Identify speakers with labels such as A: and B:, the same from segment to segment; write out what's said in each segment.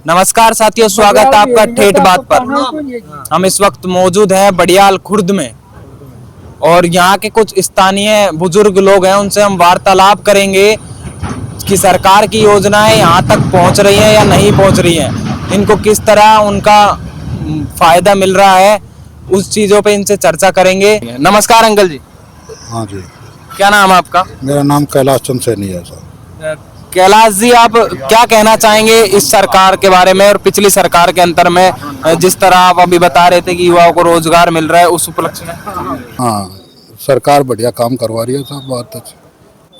A: नमस्कार साथियों, स्वागत है आपका ठेठ बात पर। हम इस वक्त मौजूद हैं बड़ियाल खुर्द में और यहाँ के कुछ स्थानीय बुजुर्ग लोग हैं, उनसे हम वार्तालाप करेंगे कि सरकार की योजनाएं यहाँ तक पहुँच रही हैं या नहीं पहुँच रही हैं, इनको किस तरह उनका फायदा मिल रहा है, उस चीज़ों पे इनसे चर्चा करेंगे। नमस्कार अंकल जी।
B: हाँ जी,
A: क्या नाम है आपका?
B: मेरा नाम कैलाश चंद सैनी है सर।
A: कैलाश जी, आप क्या कहना चाहेंगे इस सरकार के बारे में और पिछली सरकार के अंतर में, जिस तरह आप अभी बता रहे थे कि युवाओं को रोजगार मिल रहा है, उस उपलक्ष्य में?
B: हाँ, सरकार बढ़िया काम करवा रही है सब बात है।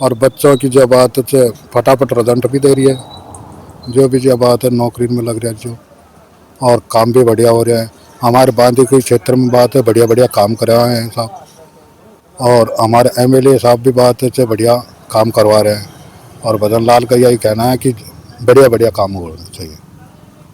B: और बच्चों की जो बात है फटाफट रिजल्ट भी दे रही है, जो भी जो बात है नौकरी में लग रहा है जो, और काम भी बढ़िया हो रहा है। हमारे बांदीकुई क्षेत्र में बात है बढ़िया बढ़िया काम करवाए हैं साहब, और हमारे एमएलए साहब भी बात है बढ़िया काम करवा रहे हैं। और भजन लाल का यही कहना है कि बढ़िया बढ़िया काम होना चाहिए।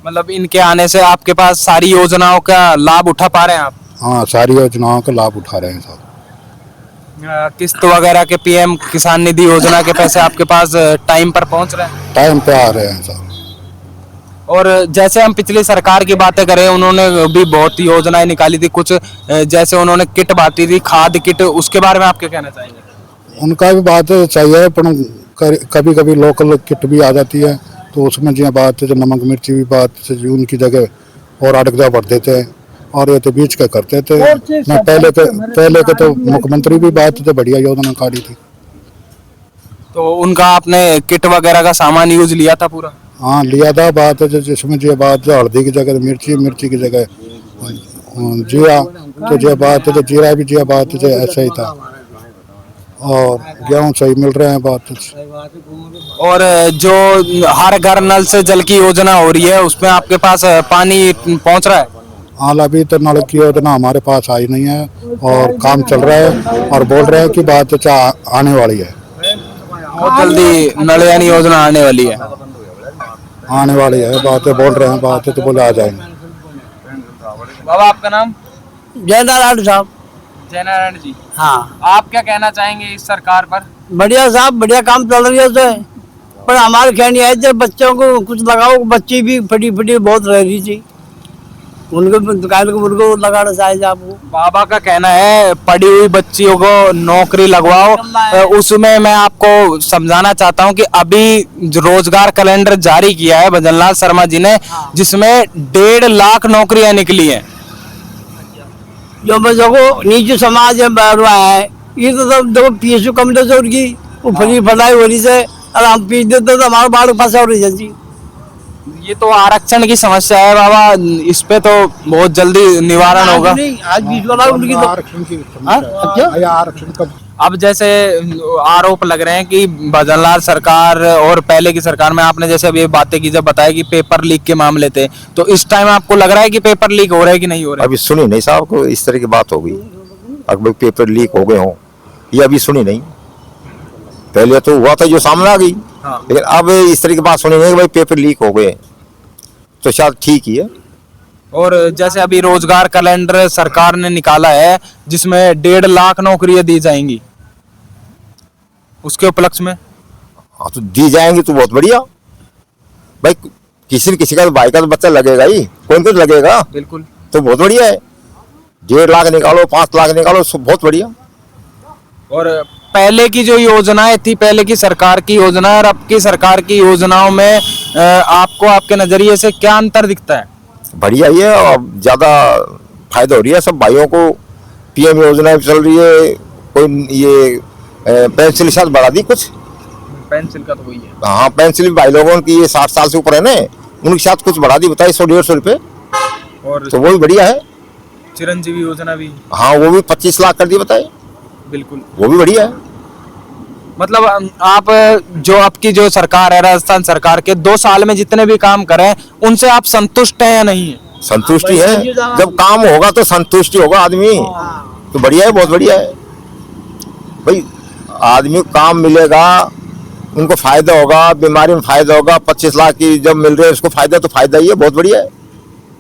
A: मतलब इनके आने से आपके पास सारी योजनाओं का लाभ उठा पा रहे हैं आप?
B: हाँ, सारी योजनाओं का लाभ उठा रहे हैं साहब।
A: किस्त वगैरह के पीएम किसान निधि योजना के पैसे आपके पास टाइम पर पहुंच रहे हैं?
B: टाइम पे आ रहे हैं साहब।
A: और जैसे हम पिछली सरकार की बातें करें, उन्होंने भी बहुत योजनाएं निकाली थी, कुछ जैसे उन्होंने किट बांटी थी, खाद किट, उसके बारे में आप क्या कहना चाहेंगे?
B: उनका भी बात चाहिए, पर कभी कभी लोकल किट भी आ जाती है, तो उसमें जो बात है जो नमक मिर्ची भी बात से उनकी जगह और अड़गजा भर देते हैं, और ये तो बीच के करते थे। मैं पहले के तो मुख्यमंत्री भी बात थे बढ़िया योजना काटी थी।
A: तो उनका आपने किट वगैरह का सामान यूज लिया था पूरा?
B: हाँ, लिया था। बात है जिसमें जो बात जो हल्दी की जगह मिर्ची, मिर्ची की जगह जीरा, तो जो बात है तो जीरा भी जो बात है ऐसा ही था, और गेहूँ सही मिल रहे हैं बात।
A: और जो हर घर नल से जल की योजना हो रही है, उसमें आपके पास पानी पहुंच रहा है?
B: हाल अभी तो नल की योजना हमारे पास आई नहीं है, और काम चल रहा है, और बोल रहे हैं कि बात आने वाली है।
A: बहुत जल्दी नल यानी योजना आने वाली है?
B: आने वाली है बात, बोल रहे हैं बात, तो बोले आ जाएंगे।
A: बाबा, आपका नाम?
C: जय नारायण साहब।
A: जय नारायण जी।
C: हाँ,
A: आप क्या कहना चाहेंगे इस सरकार पर?
C: बढ़िया साहब, बढ़िया काम चल रही है उसे, पर हमारे कहनी है जब बच्चों को कुछ लगाओ, बच्ची भी फटी फटी बहुत रह रही थी, उनको लगाना चाहिए आपको।
A: बाबा का कहना है पढ़ी हुई बच्चियों को नौकरी लगवाओ। उसमें मैं आपको समझाना चाहता हूं कि अभी रोजगार कैलेंडर जारी किया है भजनलाल शर्मा जी ने, जिसमें 1.5 लाख नौकरियां निकली हैं।
C: जो बच्चों को नीचे समाज है ये तो देखो पीएसयू कम दे से उनकी वो फ्री पढ़ाई हो रही से, और हम पीस देते तो हमारे बाढ़ फंसा हो रही जी।
A: ये तो आरक्षण की समस्या है बाबा, इस पे तो बहुत जल्दी निवारण होगा।
C: आज 20 वाला उनकी तो
B: आरक्षण की आरक्षण कब?
A: अब जैसे आरोप लग रहे हैं कि भजनलाल सरकार और पहले की सरकार में, आपने जैसे अभी बातें की, जब बताया कि पेपर लीक के मामले थे, तो इस टाइम आपको लग रहा है कि पेपर लीक हो रहा है कि नहीं हो रहा है?
D: अभी सुनी नहीं साहब को इस तरह की बात हो गई, अगर पेपर लीक हो गए हों, ये अभी सुनी नहीं। पहले तो हुआ था जो सामने आ गई। हाँ। लेकिन अब इस तरह की बात सुनी नहीं कि भाई पेपर लीक हो गए, तो शायद ठीक ही है।
A: और जैसे अभी रोजगार कैलेंडर सरकार ने निकाला है, जिसमें 1.5 लाख नौकरियां दी जाएंगी, उसके उपलक्ष्य में?
D: हाँ, तो दी जाएंगी तो बहुत बढ़िया भाई, किसी न किसी का भाई का तो बच्चा लगेगा ही, कोई तो लगेगा।
A: बिल्कुल,
D: तो बहुत बढ़िया है। 1.5 लाख निकालो, 5 लाख निकालो, बहुत बढ़िया।
A: और पहले की जो योजनाएं थी, पहले की सरकार की योजना और अब की सरकार की योजनाओं में आपको आपके नजरिए से क्या अंतर दिखता है?
D: बढ़िया ही है, और ज्यादा फायदा हो रही है सब भाइयों को। पीएम योजना चल रही है, कोई ये पेंसिल शायद बढ़ा दी कुछ,
A: पेंसिल का तो वही है।
D: हाँ, पेंसिल भाई लोगों की ये 60 साल से ऊपर है ना, उनके साथ कुछ बढ़ा दी, बताइए 100-150 रुपए,
A: और
D: तो वो भी बढ़िया है।
A: चिरंजीवी योजना भी?
D: हाँ, वो भी 25 लाख कर दी, बताइए।
A: बिल्कुल,
D: वो भी बढ़िया है।
A: मतलब आप जो आपकी जो सरकार है, राजस्थान सरकार के 2 साल में जितने भी काम करें, उनसे आप संतुष्ट हैं या नहीं है?
D: संतुष्टि है, जब काम होगा तो संतुष्टि होगा आदमी, तो बढ़िया है, बहुत बढ़िया है भाई। आदमी को काम मिलेगा, उनको फायदा होगा, बीमारी में फायदा होगा। 25 लाख की जब मिल रही है उसको फायदा, तो फायदा ही है, बहुत बढ़िया है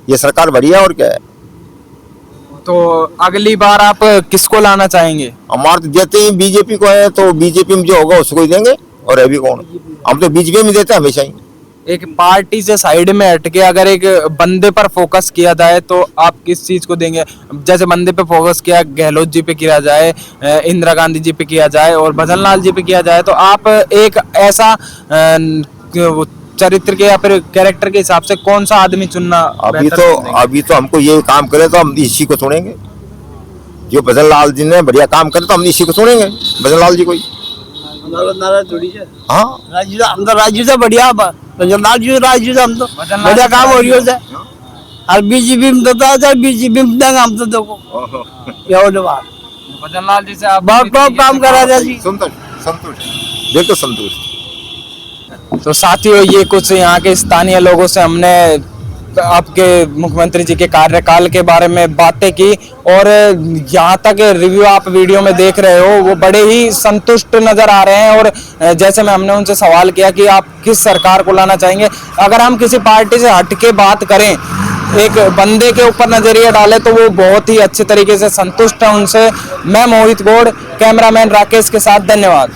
D: ये सरकार, बढ़िया है। और क्या है?
A: तो अगली बार आप किसको लाना चाहेंगे?
D: हमारे तो देते ही बीजेपी को है, तो बीजेपी में जो होगा उसको ही देंगे, और अभी कौन? हम तो बीजेपी में देते हैं हमेशा ही।
A: एक पार्टी से साइड में हटके अगर एक बंदे पर फोकस किया जाए तो आप किस चीज को देंगे? जैसे बंदे पे फोकस किया, गहलोत जी पे किया जाए, इंदिरा गांधी जी पे किया जाए और भजन लाल जी पे किया जाए, तो आप एक ऐसा चरित्र के या फिर कैरेक्टर के हिसाब से कौन सा आदमी चुनना बेहतर समझेंगे?
D: अभी तो हमको ये काम करे तो हम इसी को सुनेंगे। जो भजन लाल जी ने बढ़िया काम करे तो हम इसी को सुनेंगे, भजन लाल जी को ही। हाँ
C: राज्य से बढ़िया राज्य से हम तो बढ़िया काम हो रही है और बीजेपी में तो बीजेपी में देंगे हम तो देखो ये बात
A: भजन लाल जी से आप
C: बहुत काम करा जाए जी।
D: संतुष्ट, बिल्कुल संतुष्ट।
A: तो साथियों, ये कुछ यहाँ के स्थानीय लोगों से हमने आपके मुख्यमंत्री जी के कार्यकाल के बारे में बातें की और यहाँ तक रिव्यू आप वीडियो में देख रहे हो वो बड़े ही संतुष्ट नजर आ रहे हैं। और जैसे में हमने उनसे सवाल किया कि आप किस सरकार को लाना चाहेंगे, अगर हम किसी पार्टी से हटके बात करें, एक बंदे के ऊपर नजरिया डालें, तो वो बहुत ही अच्छे तरीके से संतुष्ट है उनसे। मैं मोहित गौड़, कैमरामैन राकेश के साथ, धन्यवाद।